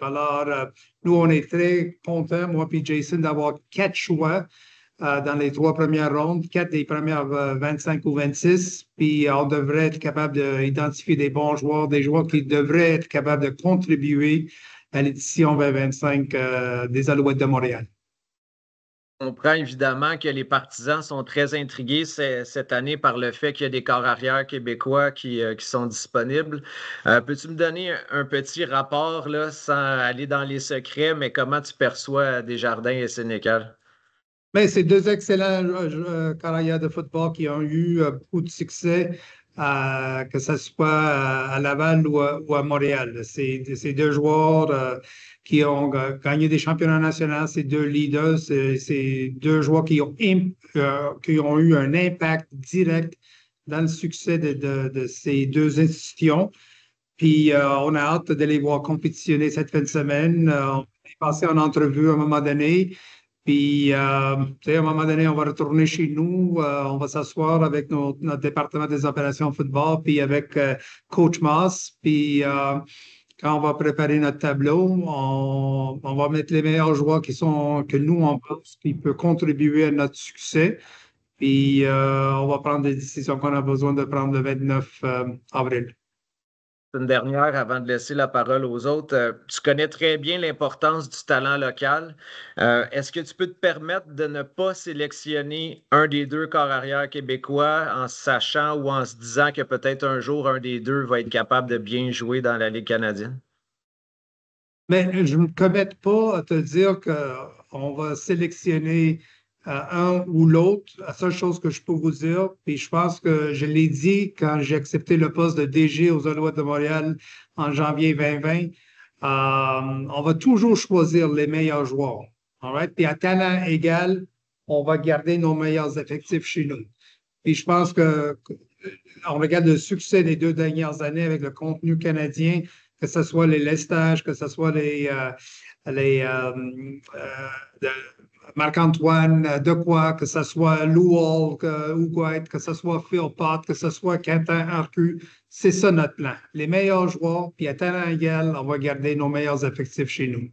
Alors, nous, on est très contents, moi et Jason, d'avoir 4 choix dans les 3 premières rondes, 4 des premières 25 ou 26. Puis on devrait être capable d'identifier des bons joueurs, des joueurs qui devraient être capables de contribuer à l'édition 2025 des Alouettes de Montréal. On comprend évidemment que les partisans sont très intrigués cette année par le fait qu'il y a des corps arrière québécois qui sont disponibles. Peux-tu me donner un petit rapport, là, sans aller dans les secrets, mais comment tu perçois Desjardins et Sénécal? Mais c'est 2 excellents carrières de football qui ont eu beaucoup de succès, que ce soit à Laval ou à Montréal. C'est 2 joueurs qui ont gagné des championnats nationaux, c'est 2 leaders, c'est 2 joueurs qui ont eu un impact direct dans le succès de ces 2 institutions. Puis on a hâte de les voir compétitionner cette fin de semaine. On est passé en entrevue à un moment donné. Puis, à un moment donné, on va retourner chez nous, on va s'asseoir avec notre département des opérations football, puis avec Coach Maas. Puis, quand on va préparer notre tableau, on va mettre les meilleurs joueurs que nous, on pense qui peuvent contribuer à notre succès. Puis, on va prendre des décisions qu'on a besoin de prendre le 29 avril. Une dernière avant de laisser la parole aux autres. Tu connais très bien l'importance du talent local. Est-ce que tu peux te permettre de ne pas sélectionner un des 2 corps arrière québécois en sachant ou en se disant que peut-être un jour un des 2 va être capable de bien jouer dans la Ligue canadienne? Mais je ne me commette pas à te dire qu'on va sélectionner un ou l'autre. La seule chose que je peux vous dire, puis je pense que je l'ai dit quand j'ai accepté le poste de DG aux Alouettes de Montréal en janvier 2020, on va toujours choisir les meilleurs joueurs. All right? Puis à talent égal, on va garder nos meilleurs effectifs chez nous. Puis je pense on regarde le succès des 2 dernières années avec le contenu canadien, que ce soit les lestages, que ce soit les Marc-Antoine Dequoy, que ce soit Lou Hall, que ce soit Phil Pott, que ce soit Quentin Arcu. C'est ça notre plan. Les meilleurs joueurs, puis à talent égal, on va garder nos meilleurs effectifs chez nous.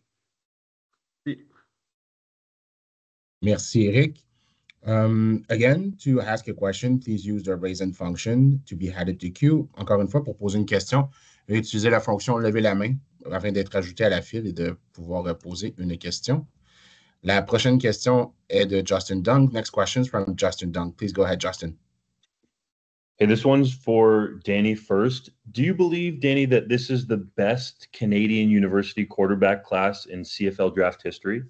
Merci, Eric. Again, to ask a question, please use the raise hand function to be added to queue. Encore une fois, pour poser une question, utilisez la fonction lever la main afin d'être ajouté à la file et de pouvoir poser une question. La prochaine question est de Justin Dung. Next question is from Justin Dung. Please go ahead, Justin. Hey, this one's for Danny first. Do you believe, Danny, that this is the best Canadian university quarterback class in CFL draft history?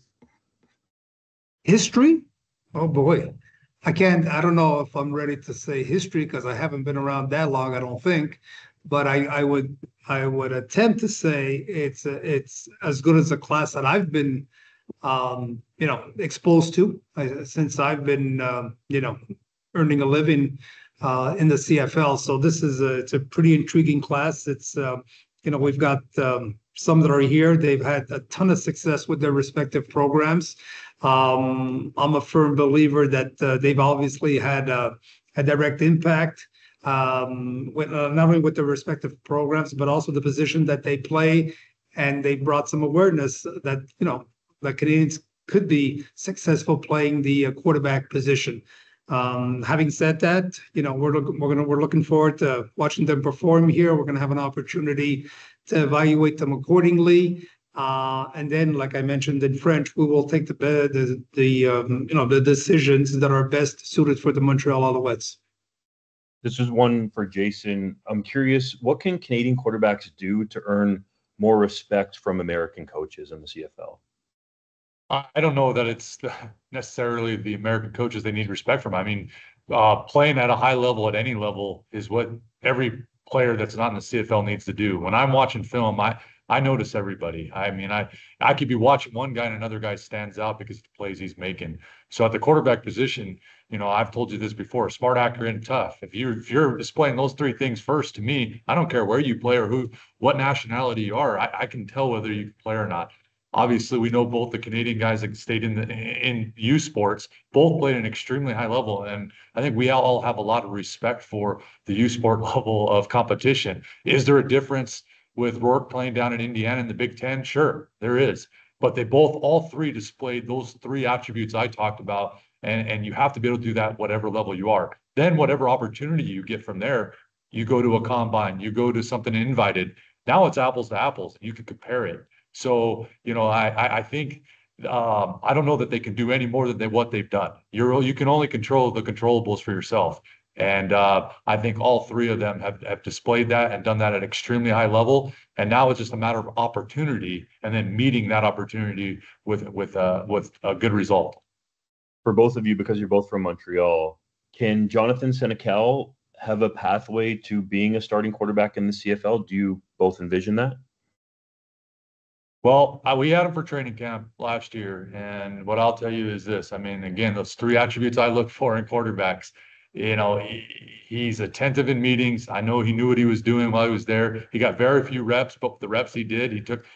History? Oh boy. I don't know if I'm ready to say history because I haven't been around that long, I don't think. But I would attempt to say it's as good as a class that I've been exposed to since I've been earning a living in the CFL. So it's a pretty intriguing class. It's we've got some that are here. They've had a ton of success with their respective programs. I'm a firm believer that they've obviously had a direct impact not only with their respective programs, but also the position that they play. And they brought some awareness that, the Canadians could be successful playing the quarterback position. Having said that, we're looking forward to watching them perform here. We're going to have an opportunity to evaluate them accordingly. And then, like I mentioned in French, we will take the decisions that are best suited for the Montreal Alouettes. This is one for Jason. I'm curious, what can Canadian quarterbacks do to earn more respect from American coaches in the CFL? I don't know that it's necessarily the American coaches they need respect from. I mean, playing at a high level at any level is what every player that's not in the CFL needs to do. When I'm watching film, I notice everybody. I mean, I could be watching one guy and another guy stands out because of the plays he's making. So at the quarterback position, I've told you this before, smart, accurate, and tough. If you're displaying those 3 things first, to me, I don't care where you play or what nationality you are. I can tell whether you can play or not. Obviously, we know both the Canadian guys that stayed in U Sports both played at an extremely high level, and I think we all have a lot of respect for the U Sport level of competition. Is there a difference with Rourke playing down in Indiana in the Big Ten? Sure, there is. But they all three displayed those three attributes I talked about. And you have to be able to do that whatever level you are. Then whatever opportunity you get from there, you go to a combine, you go to something invited. Now it's apples to apples. You can compare it. So, I think I don't know that they can do any more than what they've done. You can only control the controllables for yourself. And I think all three of them have displayed that and done that at extremely high level. And now it's just a matter of opportunity and then meeting that opportunity with a good result. For both of you, because you're both from Montreal, can Jonathan Senecal have a pathway to being a starting quarterback in the CFL? Do you both envision that? Well, we had him for training camp last year, and what I'll tell you is this. I mean, again, those three attributes I look for in quarterbacks. He's attentive in meetings. I know he knew what he was doing while he was there. He got very few reps, but the reps he did,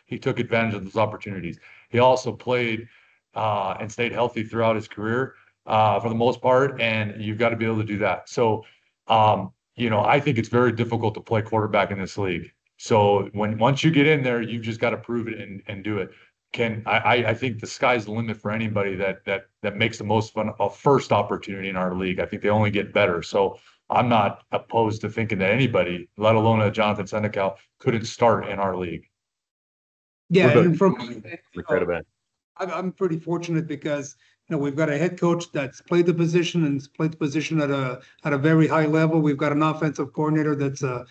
he took advantage of those opportunities. He also played and stayed healthy throughout his career for the most part, and you've got to be able to do that. So, I think it's very difficult to play quarterback in this league. So once you get in there, you've just got to prove it and do it. I think the sky's the limit for anybody that makes the most fun a first opportunity in our league. I think they only get better. So I'm not opposed to thinking that anybody, let alone a Jonathan Senecal, couldn't start in our league. Yeah, and I'm pretty fortunate because we've got a head coach that's played the position at a very high level. We've got an offensive coordinator that's a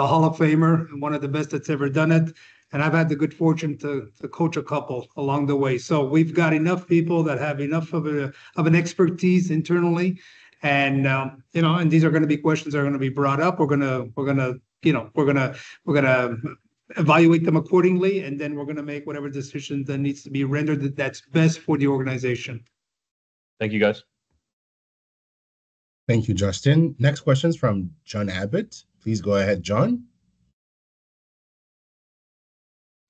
Hall of Famer and one of the best that's ever done it. And I've had the good fortune to coach a couple along the way. So we've got enough people that have enough of an expertise internally, and and these are going to be questions that are going to be brought up. We're gonna evaluate them accordingly, and then we're going to make whatever decision that needs to be rendered that's best for the organization. Thank you, guys. Thank you, Justin. Next question is from John Abbott. Please go ahead, John.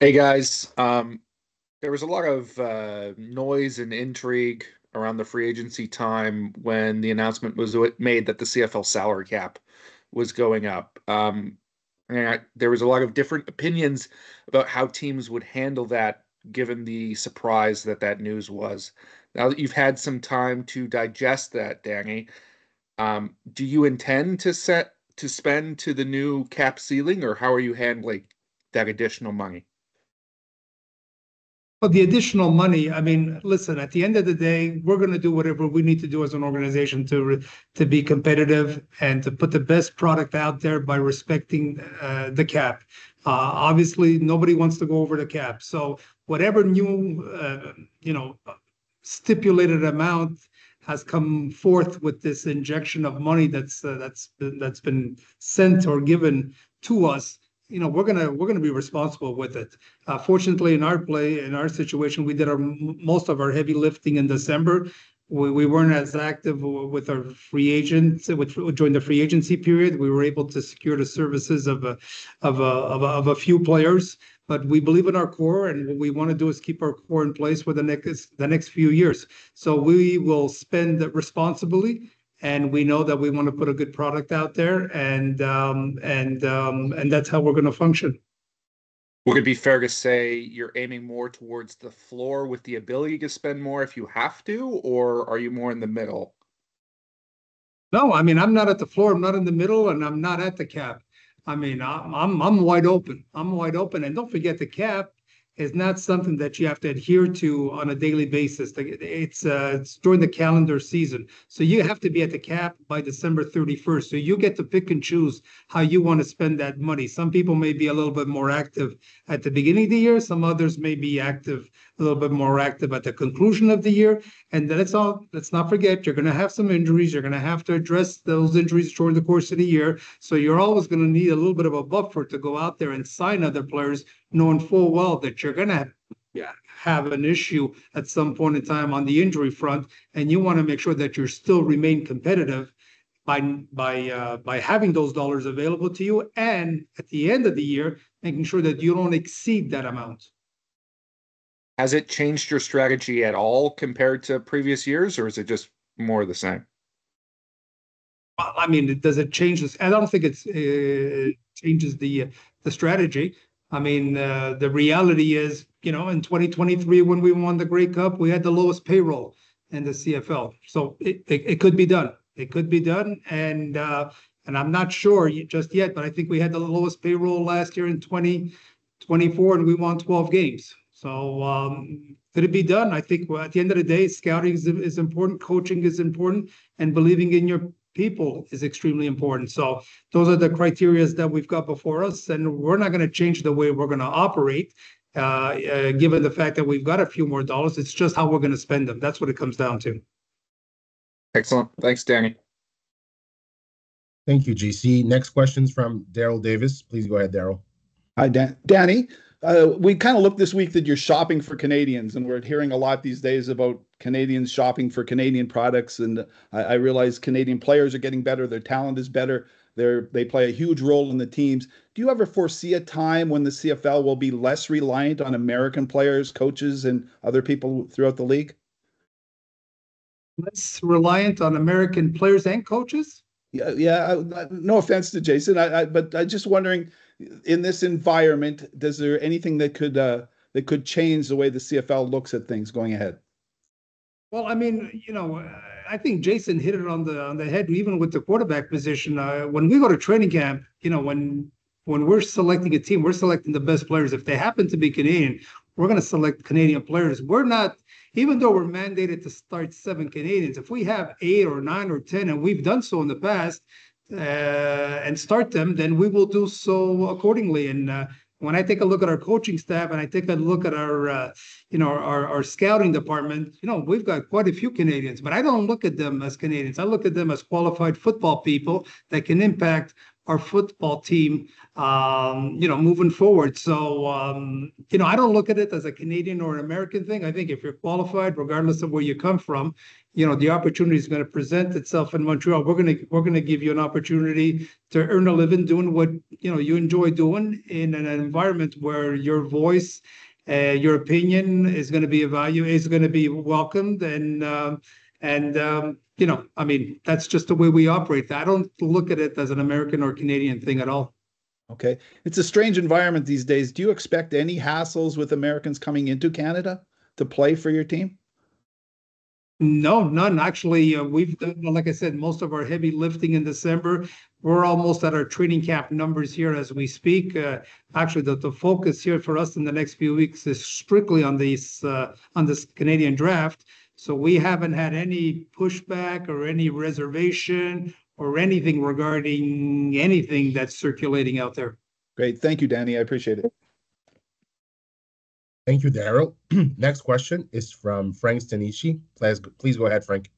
Hey, guys. There was a lot of noise and intrigue around the free agency time when the announcement was made that the CFL salary cap was going up. And there was a lot of different opinions about how teams would handle that, given the surprise that news was. Now that you've had some time to digest that, Danny, do you intend to spend to the new cap ceiling, or how are you handling that additional money? Well, the additional money, I mean, listen, at the end of the day, we're going to do whatever we need to do as an organization to be competitive and to put the best product out there by respecting the cap. Obviously, nobody wants to go over the cap. So whatever new, stipulated amount has come forth with this injection of money that's been sent or given to us, we're gonna be responsible with it. Fortunately, in our situation, we did most of our heavy lifting in December. We weren't as active with our free agents during the free agency period. We were able to secure the services of a few players, but we believe in our core, and what we want to do is keep our core in place for the next few years. So we will spend responsibly. And we know that we want to put a good product out there, and that's how we're going to function. Would it be fair to say you're aiming more towards the floor with the ability to spend more if you have to, or are you more in the middle? No, I mean, I'm not at the floor, I'm not in the middle, and I'm not at the cap. I mean, I'm wide open. I'm wide open, and don't forget the cap is not something that you have to adhere to on a daily basis. It's during the calendar season. So you have to be at the cap by December 31st. So you get to pick and choose how you want to spend that money. Some people may be a little bit more active at the beginning of the year. Some others may be a little bit more active at the conclusion of the year. And let's not forget, you're going to have some injuries. You're going to have to address those injuries during the course of the year. So you're always going to need a little bit of a buffer to go out there and sign other players, knowing full well that you're going to have an issue at some point in time on the injury front, and you want to make sure that you still remain competitive by having those dollars available to you, and at the end of the year, making sure that you don't exceed that amount. Has it changed your strategy at all compared to previous years, or is it just more the same? I mean, does it change this? I don't think it changes the strategy. I mean, the reality is, in 2023, when we won the Grey Cup, we had the lowest payroll in the CFL. So it could be done. It could be done. And I'm not sure just yet, but I think we had the lowest payroll last year in 2024, and we won 12 games. So could it be done? I think at the end of the day, scouting is important, coaching is important, and believing in your people is extremely important. So those are the criteria that we've got before us, and we're not going to change the way we're going to operate, given the fact that we've got a few more dollars. It's just how we're going to spend them. That's what it comes down to. Excellent. Thanks, Danny. Thank you, GC. Next question's from Daryl Davis. Please go ahead, Daryl. Hi, Danny. We kind of looked this week that you're shopping for Canadians, and we're hearing a lot these days about Canadians shopping for Canadian products. And I realize Canadian players are getting better. Their talent is better. They play a huge role in the teams. Do you ever foresee a time when the CFL will be less reliant on American players, coaches, and other people throughout the league? Less reliant on American players and coaches? Yeah. No offense to Jason, but I'm just wondering, in this environment, is there anything that could change the way the CFL looks at things going ahead? Well, I mean, I think Jason hit it on the head, even with the quarterback position. When we go to training camp, when we're selecting a team, we're selecting the best players. If they happen to be Canadian, we're going to select Canadian players. We're not, even though we're mandated to start 7 Canadians, if we have 8 or 9 or 10, and we've done so in the past, and start them, then we will do so accordingly. And when I take a look at our coaching staff and I take a look at our scouting department, we've got quite a few Canadians, but I don't look at them as Canadians. I look at them as qualified football people that can impact our football team, moving forward. So, I don't look at it as a Canadian or an American thing. I think if you're qualified, regardless of where you come from, the opportunity is going to present itself in Montreal. We're going to give you an opportunity to earn a living doing what, you enjoy doing in an environment where your voice, your opinion is going to be welcomed. I mean, that's just the way we operate. I don't look at it as an American or Canadian thing at all. Okay. It's a strange environment these days. Do you expect any hassles with Americans coming into Canada to play for your team? No, none. Actually, we've done, like I said, most of our heavy lifting in December. We're almost at our training camp numbers here as we speak. Actually, the focus here for us in the next few weeks is strictly on this Canadian draft. So we haven't had any pushback or any reservation or anything regarding anything that's circulating out there. Great. Thank you, Danny. I appreciate it. Thank you, Daryl. Next question is from Frank Stanishi. Please go ahead, Frank.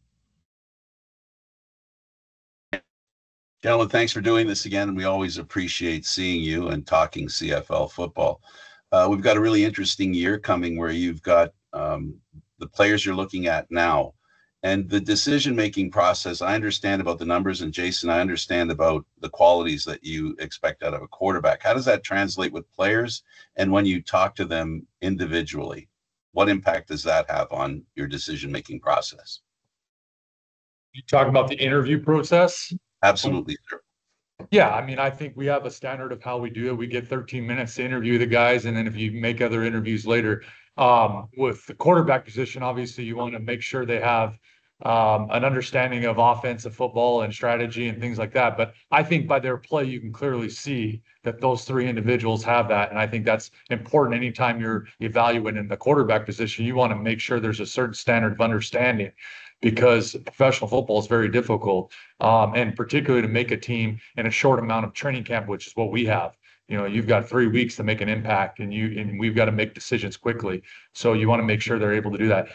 Gentlemen, thanks for doing this again. We always appreciate seeing you and talking CFL football. We've got a really interesting year coming where you've got the players you're looking at now. And the decision-making process, I understand about the numbers, and Jason, I understand about the qualities that you expect out of a quarterback. How does that translate with players? And when you talk to them individually, what impact does that have on your decision-making process? You talk about the interview process? Absolutely, sir. Yeah, I mean, I think we have a standard of how we do it. We get 13 minutes to interview the guys, and then if you make other interviews later, with the quarterback position, obviously you want to make sure they have an understanding of offensive football and strategy and things like that. But I think by their play, you can clearly see that those 3 individuals have that. And I think that's important. Anytime you're evaluating the quarterback position, you want to make sure there's a certain standard of understanding, because professional football is very difficult, and particularly to make a team in a short amount of training camp, which is what we have. You've got 3 weeks to make an impact, and we've got to make decisions quickly. So you want to make sure they're able to do that.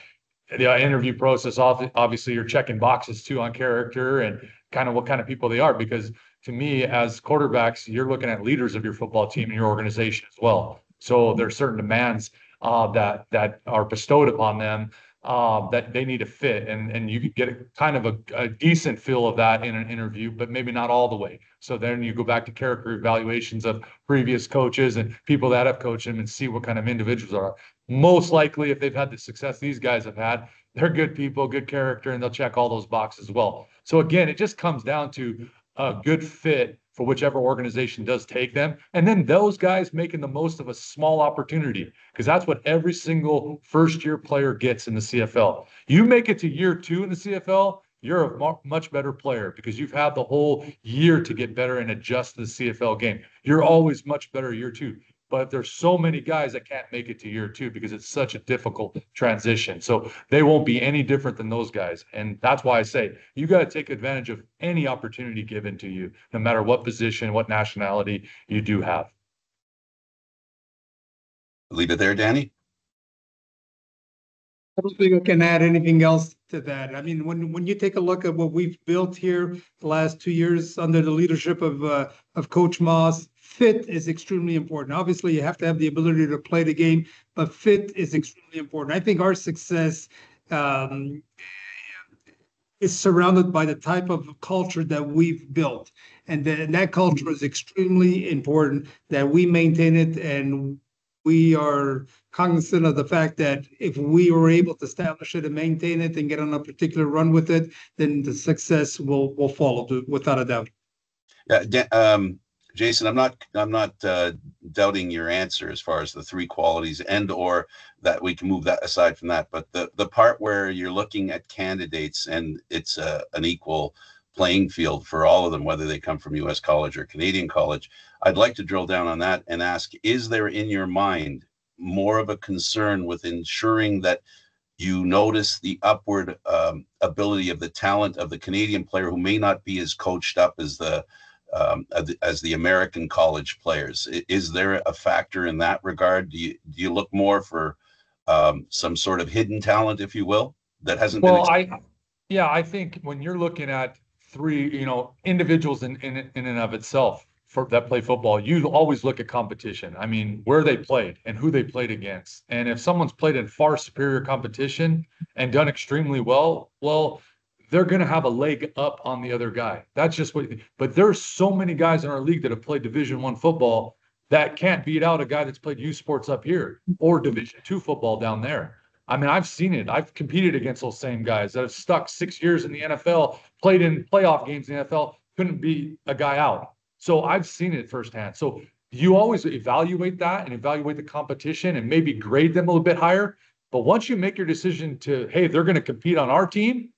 The interview process, obviously, you're checking boxes too on character and kind of what kind of people they are. Because to me, as quarterbacks, you're looking at leaders of your football team and your organization as well. So there's certain demands that are bestowed upon them that they need to fit, and you could get kind of a decent feel of that in an interview, but maybe not all the way. So then you go back to character evaluations of previous coaches and people that have coached them and see what kind of individuals are. Most likely, if they've had the success these guys have had, they're good people, good character, and they'll check all those boxes as well. So again, it just comes down to a good fit for whichever organization does take them. And then those guys making the most of a small opportunity, because that's what every single first-year player gets in the CFL. You make it to year 2 in the CFL, you're a much better player because you've had the whole year to get better and adjust to the CFL game. You're always much better year 2. But there's so many guys that can't make it to year 2 because it's such a difficult transition. So they won't be any different than those guys. And that's why I say you got to take advantage of any opportunity given to you, no matter what position, what nationality you do have. Leave it there, Danny. I don't think I can add anything else to that. I mean, when you take a look at what we've built here the last 2 years under the leadership of Coach Maas, fit is extremely important. Obviously, you have to have the ability to play the game, but fit is extremely important. I think our success is surrounded by the type of culture that we've built, and that culture is extremely important that we maintain it, and we are cognizant of the fact that if we were able to establish it and maintain it and get on a particular run with it, then the success will follow without a doubt. Yeah, Jason, I'm not doubting your answer as far as the 3 qualities and or that we can move that aside from that. But the part where you're looking at candidates and it's an equal playing field for all of them, whether they come from U.S. college or Canadian college, I'd like to drill down on that and ask, is there in your mind more of a concern with ensuring that you notice the upward ability of the talent of the Canadian player who may not be as coached up as the American college players? Is there a factor in that regard? Do you look more for some sort of hidden talent, if you will, that hasn't been? I think when you're looking at 3, individuals in and of itself that play football, you always look at competition. I mean, where they played and who they played against. And if someone's played in far superior competition and done extremely well, they're going to have a leg up on the other guy. That's just what. But there's so many guys in our league that have played Division I football that can't beat out a guy that's played youth sports up here or Division II football down there. I mean, I've seen it. I've competed against those same guys that have stuck 6 years in the NFL, played in playoff games in the NFL, couldn't beat a guy out. So I've seen it firsthand. So you always evaluate that and evaluate the competition and maybe grade them a little bit higher. But once you make your decision to, hey, they're going to compete on our team,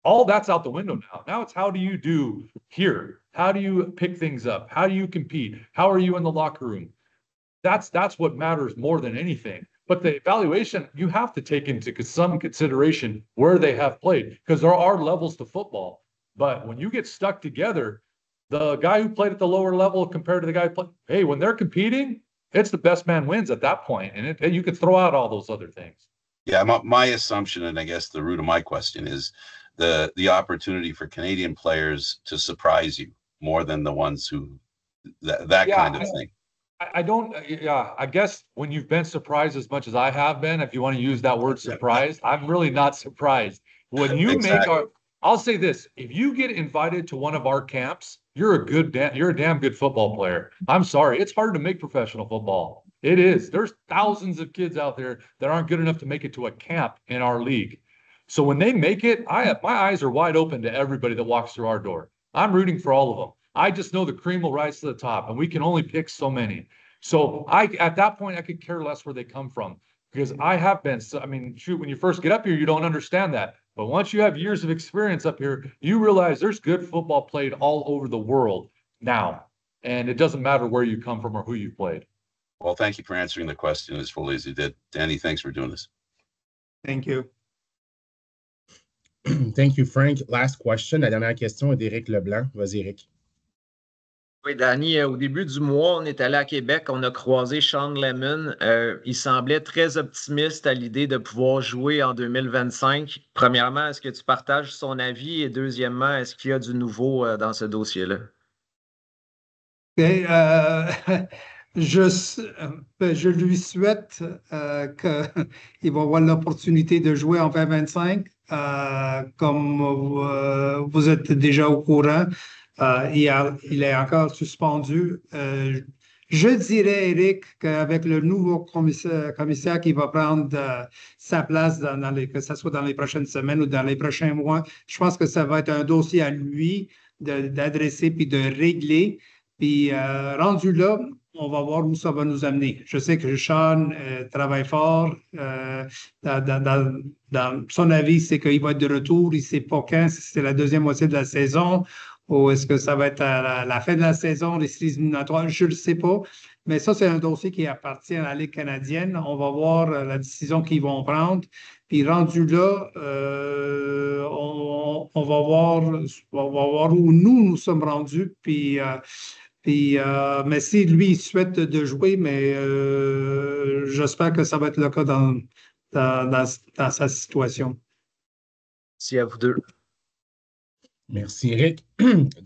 all that's out the window now. Now it's how do you do here? How do you pick things up? How do you compete? How are you in the locker room? That's what matters more than anything. But the evaluation, you have to take into some consideration where they have played, because there are levels to football. But when you get stuck together, the guy who played at the lower level compared to the guy who played, hey, when they're competing, it's the best man wins at that point. And you could throw out all those other things. Yeah, my assumption, and I guess the root of my question is the opportunity for Canadian players to surprise you more than the ones who that kind of thing. I guess when you've been surprised as much as I have been, if you want to use that word surprised, I'm really not surprised. When you I'll say this, if you get invited to one of our camps, you're a damn good football player. I'm sorry. It's hard to make professional football. It is. There's thousands of kids out there that aren't good enough to make it to a camp in our league. So when they make it, my eyes are wide open to everybody that walks through our door. I'm rooting for all of them. I just know the cream will rise to the top, and we can only pick so many. So at that point, I could care less where they come from, because I have been. I mean, shoot, when you first get up here, you don't understand that. But once you have years of experience up here, you realize there's good football played all over the world now, and it doesn't matter where you come from or who you played. Well, thank you for answering the question as fully as you did. Danny, thanks for doing this. Thank you. Thank you, Frank. Last question. La dernière question est d'Éric Leblanc. Vas-y, Éric. Oui, Danny, au début du mois, on est allé à Québec, on a croisé Sean Lemon. Il semblait très optimiste à l'idée de pouvoir jouer en 2025. Premièrement, est-ce que tu partages son avis? Et deuxièmement, est-ce qu'il y a du nouveau dans ce dossier-là? Je lui souhaite qu'il va avoir l'opportunité de jouer en 2025. Comme vous êtes déjà au courant, il est encore suspendu. Je dirais, Éric, qu'avec le nouveau commissaire qui va prendre sa place, que ce soit dans les prochaines semaines ou dans les prochains mois, je pense que ça va être un dossier à lui d'adresser puis de régler. Puis rendu là, on va voir où ça va nous amener. Je sais que Sean travaille fort. Dans son avis, c'est qu'il va être de retour. Il ne sait pas quand, si c'est la deuxième moitié de la saison ou est-ce que ça va être à la fin de la saison, les séries éliminatoires, je ne le sais pas. Mais ça, c'est un dossier qui appartient à la Ligue canadienne. On va voir la décision qu'ils vont prendre. Puis rendu là, on va voir où nous sommes rendus. Mais si lui, il souhaite de jouer, mais j'espère que ça va être le cas dans sa situation. Merci à vous deux. Merci, Eric.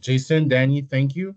Jason, Danny, thank you.